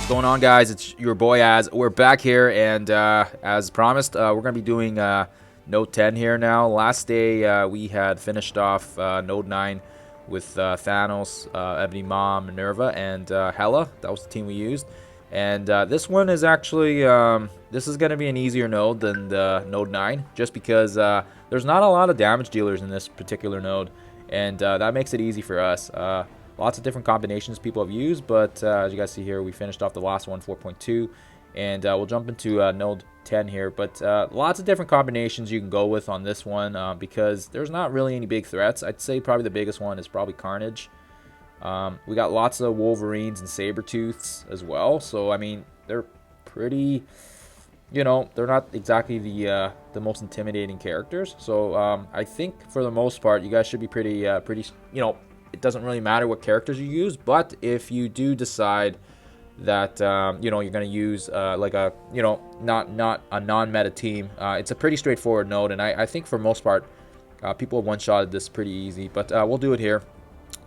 What's going on, guys? It's your boy Az. We're back here, and as promised, we're going to be doing Node 10 here now. Last day, we had finished off Node 9 with Thanos, Ebony Maw, Minerva, and Hela. That was the team we used. And this one is actually, this is going to be an easier node than the Node 9, just because there's not a lot of damage dealers in this particular node, and that makes it easy for us. Lots of different combinations people have used, but as you guys see here, we finished off the last one, 4.2, and we'll jump into Node 10 here. But lots of different combinations you can go with on this one because there's not really any big threats. I'd say probably the biggest one is probably Carnage. We got lots of Wolverines and Sabretooths as well, so I mean, they're pretty, you know, they're not exactly the most intimidating characters. So I think for the most part, you guys should be pretty, you know, it doesn't really matter what characters you use, but if you do decide that you know, you're going to use like a, you know, not a non-meta team, it's a pretty straightforward node, and I think for most part people have one-shotted this pretty easy. But we'll do it here.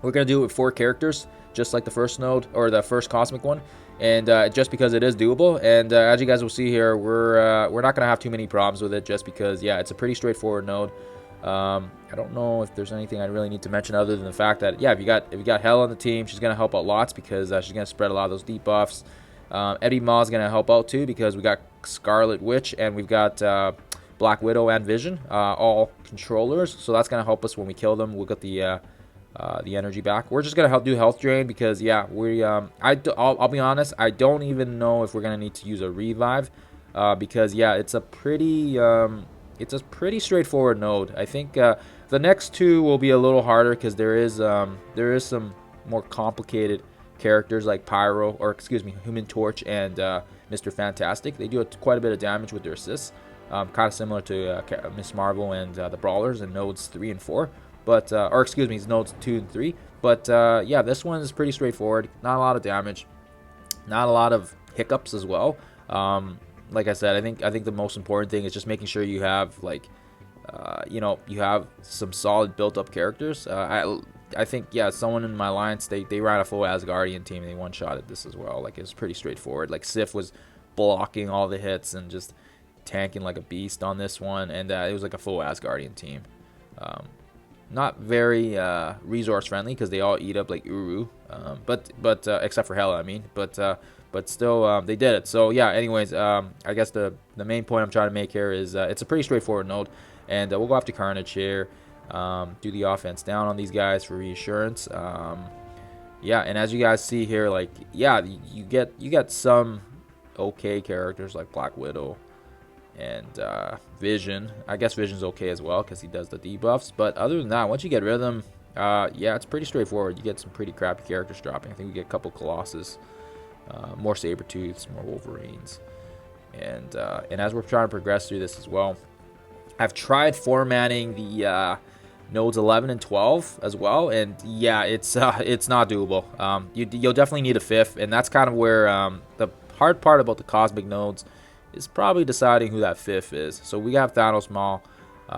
We're going to do it with 4 characters, just like the first node, or the first cosmic one, and just because it is doable. And as you guys will see here, we're not going to have too many problems with it, just because, yeah, it's a pretty straightforward node. I don't know if there's anything I really need to mention other than the fact that, yeah, if you got Hela on the team, she's gonna help out lots because she's gonna spread a lot of those debuffs. Ebony Maw is gonna help out too because we got Scarlet Witch and we've got Black Widow and Vision, all controllers, so that's gonna help us when we kill them. We'll get the energy back. We're just gonna do health drain because, yeah, I'll be honest, I don't even know if we're gonna need to use a revive because, yeah, it's a pretty straightforward node. I think the next two will be a little harder because there is some more complicated characters like Pyro, or excuse me, Human Torch and Mr. Fantastic. They do quite a bit of damage with their assists, kind of similar to Miss Marvel and the Brawlers in nodes 3 and 4. But or excuse me, nodes 2 and 3. But yeah, this one is pretty straightforward. Not a lot of damage, not a lot of hiccups as well. Like I said, I think the most important thing is just making sure you have, like, you know, you have some solid built-up characters. I think, yeah, someone in my alliance, they ran a full Asgardian team and they one-shotted this as well. Like, it was pretty straightforward. Like, Sif was blocking all the hits and just tanking like a beast on this one, and it was like a full Asgardian team. Not very resource friendly because they all eat up like Uru, but except for Hela, I mean, but still they did it. So yeah, anyways, I guess the main point I'm trying to make here is it's a pretty straightforward node, and we'll go after Carnage here, do the offense down on these guys for reassurance. Yeah, and as you guys see here, like, yeah, you get some okay characters like Black Widow and Vision. I guess Vision's okay as well because he does the debuffs, but other than that, once you get rid of them, yeah, it's pretty straightforward. You get some pretty crappy characters dropping. I think we get a couple Colossus, more Sabretooths, more Wolverines, and as we're trying to progress through this as well, I've tried formatting the nodes 11 and 12 as well, and yeah, it's not doable. You'll definitely need a 5th, and that's kind of where the hard part about the cosmic nodes is probably deciding who that 5th is. So we have Thanos, Maw,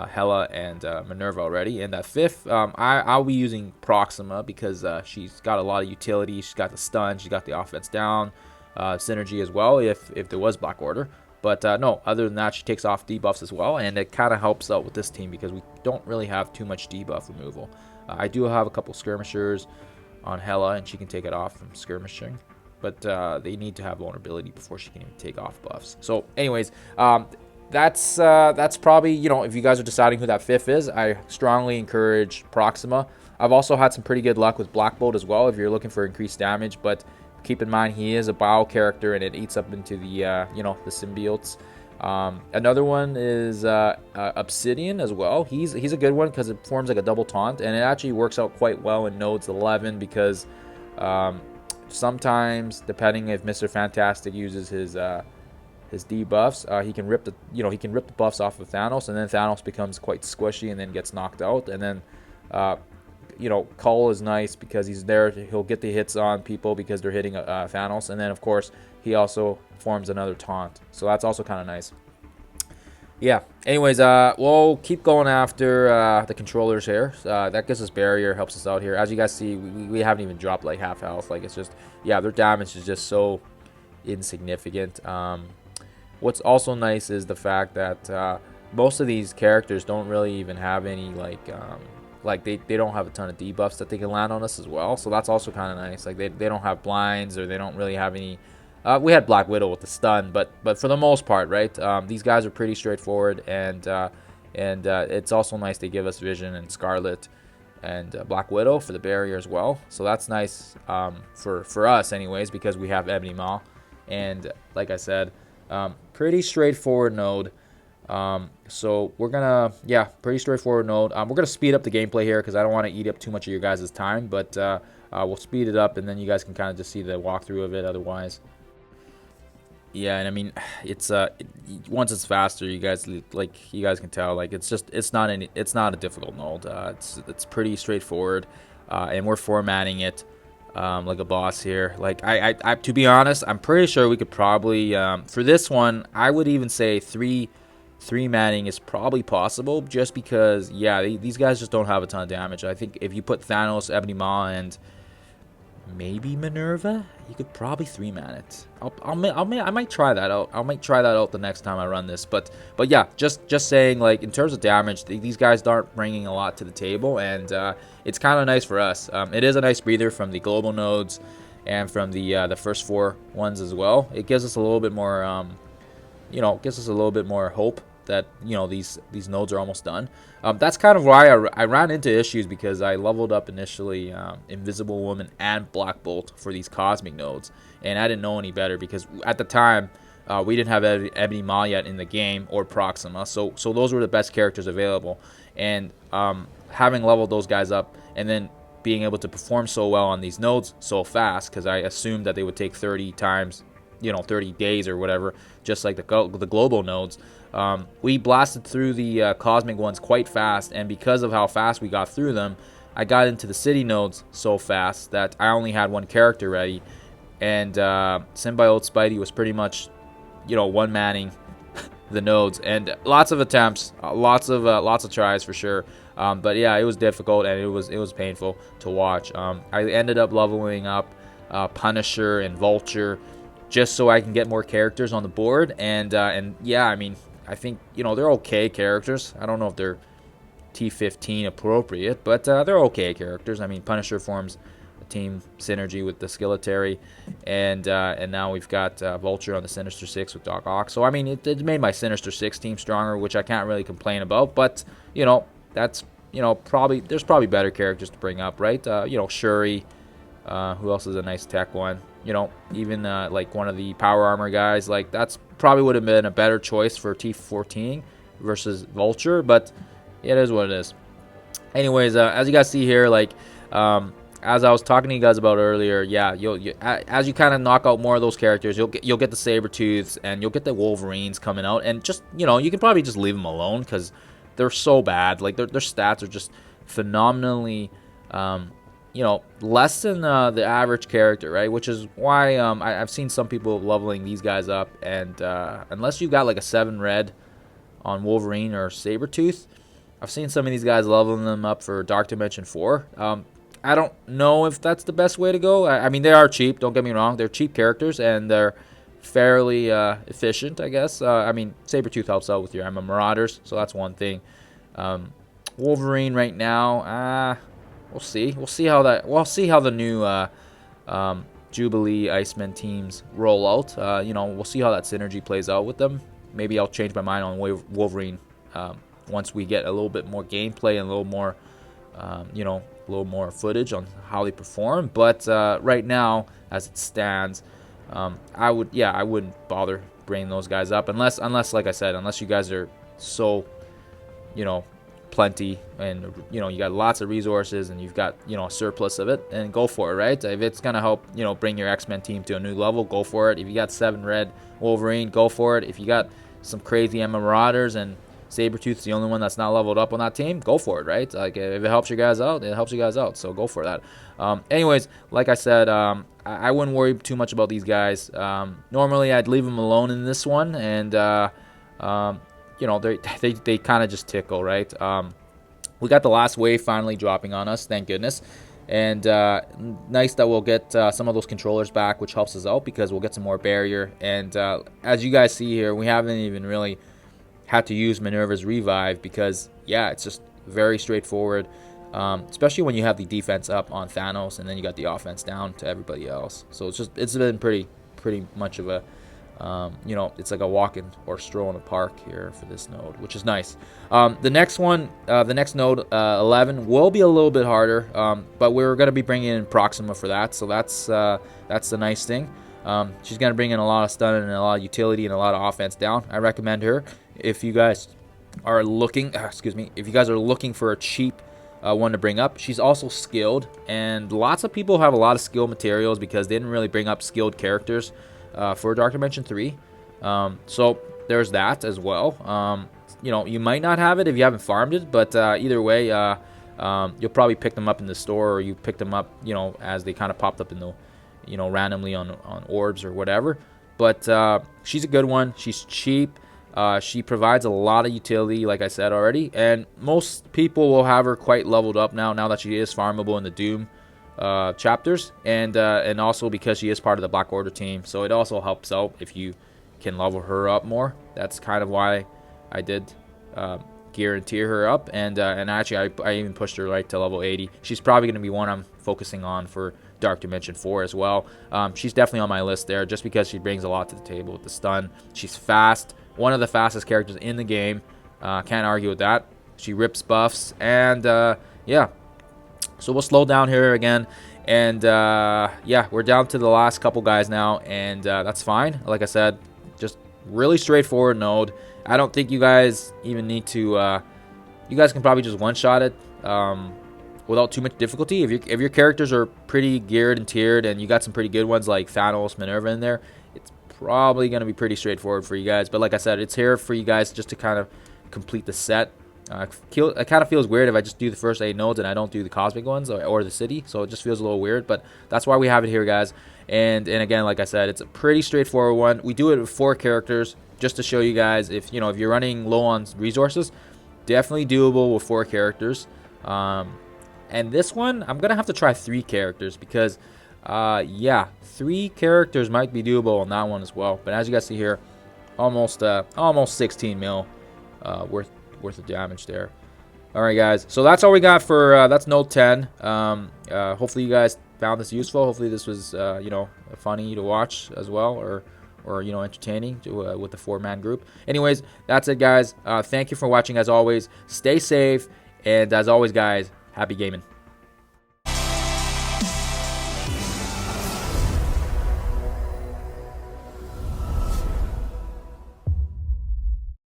Hela, and Minerva already, and that 5th, I'll be using Proxima because she's got a lot of utility. She's got the stun, she's got the offense down, synergy as well if there was Black Order. But no, other than that, she takes off debuffs as well, and it kind of helps out with this team because we don't really have too much debuff removal. I do have a couple skirmishers on Hela, and she can take it off from skirmishing, but they need to have vulnerability before she can even take off buffs. So anyways, that's probably, you know, if you guys are deciding who that 5th is, I strongly encourage Proxima. I've also had some pretty good luck with Black Bolt as well if you're looking for increased damage, but keep in mind he is a bio character and it eats up into the you know, the symbiotes. Another one is Obsidian as well. He's a good one because it forms like a double taunt, and it actually works out quite well in nodes 11 because sometimes, depending if Mr. Fantastic uses his debuffs, he can rip the buffs off of Thanos, and then Thanos becomes quite squishy and then gets knocked out. And then you know, Cull is nice because he's there. He'll get the hits on people because they're hitting Thanos, and then of course he also forms another taunt, so that's also kind of nice. Yeah, anyways, we'll keep going after the controllers here. That gives us barrier, helps us out here. As you guys see, we haven't even dropped like half health. Like, it's just, yeah, their damage is just so insignificant. What's also nice is the fact that most of these characters don't really even have any like they don't have a ton of debuffs that they can land on us as well. So that's also kind of nice. Like they don't have blinds, or they don't really have any. We had Black Widow with the stun, but for the most part, right? These guys are pretty straightforward, and it's also nice they give us Vision and Scarlet and Black Widow for the barrier as well. So that's nice for us anyways, because we have Ebony Maw. And like I said, pretty straightforward node. So we're gonna, yeah, pretty straightforward node. We're gonna speed up the gameplay here because I don't want to eat up too much of your guys' time, but we'll speed it up, and then you guys can kind of just see the walkthrough of it otherwise. Yeah, and I mean, it's once it's faster, you guys can tell, like it's not a difficult node. It's pretty straightforward, and we're formatting it like a boss here. Like I to be honest, I'm pretty sure we could probably for this one, I would even say three manning is probably possible, just because these guys just don't have a ton of damage. I think if you put Thanos, Ebony Maw, and maybe Minerva, you could probably 3-man it. I might try that out. I might try that out the next time I run this. But yeah, just saying, like, in terms of damage, these guys aren't bringing a lot to the table, and it's kind of nice for us. It is a nice breather from the global nodes and from the first 4 ones as well. It gives us a little bit more, gives us a little bit more hope that these nodes are almost done. That's kind of why I ran into issues, because I leveled up initially Invisible Woman and Black Bolt for these cosmic nodes, and I didn't know any better, because at the time we didn't have Ebony Maw yet in the game, or Proxima, so those were the best characters available. And having leveled those guys up and then being able to perform so well on these nodes so fast, because I assumed that they would take 30 times, 30 days or whatever, just like the global nodes. We blasted through the cosmic ones quite fast, and because of how fast we got through them, I got into the city nodes so fast that I only had 1 character ready, and Symbiote Spidey was pretty much, one-manning the nodes, and lots of attempts, lots of tries for sure. But yeah, it was difficult, and it was painful to watch. I ended up leveling up Punisher and Vulture, just so I can get more characters on the board, and yeah, I mean, I think they're okay characters. I don't know if they're T15 appropriate, but they're okay characters. I mean, Punisher forms a team synergy with the Skeleton, and now we've got Vulture on the Sinister Six with Doc Ock. So I mean, it made my Sinister Six team stronger, which I can't really complain about. But that's there's probably better characters to bring up, right? Shuri. Who else is a nice tech one? Even like one of the power armor guys. Like, that's probably would have been a better choice for T14 versus Vulture, but it is what it is. Anyways, as you guys see here, like, as I was talking to you guys about earlier, yeah, as you kind of knock out more of those characters, you'll get the Sabretooths, and you'll get the Wolverines coming out, and just you can probably just leave them alone, because they're so bad. Like, their stats are just phenomenally less than the average character, right? Which is why I've seen some people leveling these guys up, and unless you've got like a 7 red on Wolverine or Sabretooth, I've seen some of these guys leveling them up for Dark Dimension 4. I don't know if that's the best way to go. I mean, they are cheap, don't get me wrong. They're cheap characters, and they're fairly efficient, I guess. I mean, Sabretooth helps out with your Emma Marauders, so that's one thing. Wolverine right now, we'll see. We'll see how the new Jubilee Iceman teams roll out. We'll see how that synergy plays out with them. Maybe I'll change my mind on Wolverine once we get a little bit more gameplay and a little more, a little more footage on how they perform. But right now, as it stands, I wouldn't bother bringing those guys up unless, like I said, unless you guys are so, plenty, and you got lots of resources, and you've got a surplus of it, and go for it, right? If it's gonna help bring your X-Men team to a new level, go for it. If you got 7 red Wolverine, go for it. If you got some crazy Emma Marauders and Sabretooth's the only one that's not leveled up on that team, go for it, right? Like, if it helps you guys out, it helps you guys out, so go for that. Anyways, like I said, I wouldn't worry too much about these guys. Normally I'd leave them alone in this one, and they kind of just tickle, right? We got the last wave finally dropping on us, thank goodness. And nice that we'll get some of those controllers back, which helps us out because we'll get some more barrier. And as you guys see here, we haven't even really had to use Minerva's revive because, yeah, it's just very straightforward, especially when you have the defense up on Thanos and then you got the offense down to everybody else. So it's been pretty much of a it's like a walk-in or stroll in the park here for this node, which is nice. The next one, the next node, 11, will be a little bit harder, but we're going to be bringing in Proxima for that, so that's the nice thing. She's going to bring in a lot of stun and a lot of utility and a lot of offense down. I recommend her if you guys are looking, if you guys are looking for a cheap one to bring up. She's also skilled, and lots of people have a lot of skill materials because they didn't really bring up skilled characters for Dark Dimension 3. So there's that as well. You might not have it if you haven't farmed it, but either way, you'll probably pick them up in the store, or you pick them up, as they kind of popped up in the, randomly on orbs or whatever. But she's a good one. She's cheap. She provides a lot of utility, like I said already, and most people will have her quite leveled up now that she is farmable in the Doom chapters, and also because she is part of the Black Order team, so it also helps out if you can level her up more. That's kind of why I did gear and tier her up, and actually I even pushed her right to level 80. She's probably going to be one I'm focusing on for Dark Dimension 4 as well. She's definitely on my list there just because she brings a lot to the table with the stun. She's fast, one of the fastest characters in the game. Can't argue with that. She rips buffs, and yeah. So we'll slow down here again, and yeah, we're down to the last couple guys now, and that's fine. Like I said, just really straightforward node. I don't think you guys even need to. You guys can probably just one-shot it without too much difficulty. If your characters are pretty geared and tiered, and you got some pretty good ones like Thanos, Minerva in there, it's probably going to be pretty straightforward for you guys. But like I said, it's here for you guys just to kind of complete the set. It kind of feels weird if I just do the first 8 nodes and I don't do the cosmic ones or the city, so it just feels a little weird, but that's why we have it here, guys. And again, like I said, it's a pretty straightforward one. We do it with 4 characters just to show you guys if you're running low on resources, definitely doable with 4 characters. And this one I'm gonna have to try 3 characters because yeah, 3 characters might be doable on that one as well. But as you guys see here, almost 16 mil worth of damage there. All right, guys, so that's all we got for that's node 10. Hopefully you guys found this useful. Hopefully this was funny to watch as well, or entertaining to, with the 4-man group. Anyways, that's it, guys. Thank you for watching. As always, stay safe, and as always, guys, happy gaming.